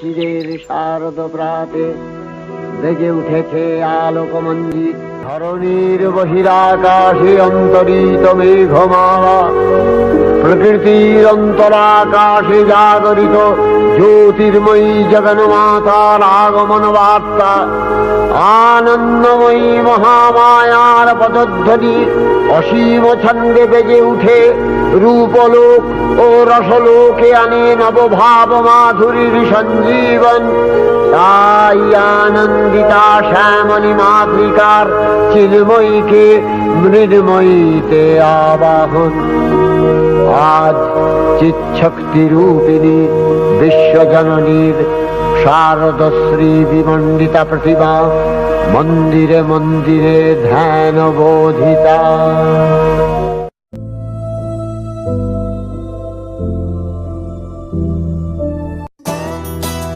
চিরের শারদ প্রাতে বেজে উঠেছে আলোকমঞ্জিত। ধরণীর বহিরাকাশে অন্তরিত মেঘমালা, প্রকৃতির অন্তরাকাশে জাগরিত জ্যোতির্ময়ী জগন্মাতার আগমন বার্তা। আনন্দময়ী মহামায়ার পদধ্বনি অসীম ছন্দে বেজে উঠে রূপলোক ও রসলোকে আনে নবভাব মাধুরীর সঞ্জীবন। তাই আনন্দিতা শ্যামলী মাতৃকার চিন্ময়ীকে মৃন্ময়ীতে আবাহন। আজ চিৎশক্তি রূপিণী বিশ্বজননীর শারদশ্রী বিমণ্ডিতা প্রতিমা মন্দিরে মন্দিরে ধ্যান বোধিতা।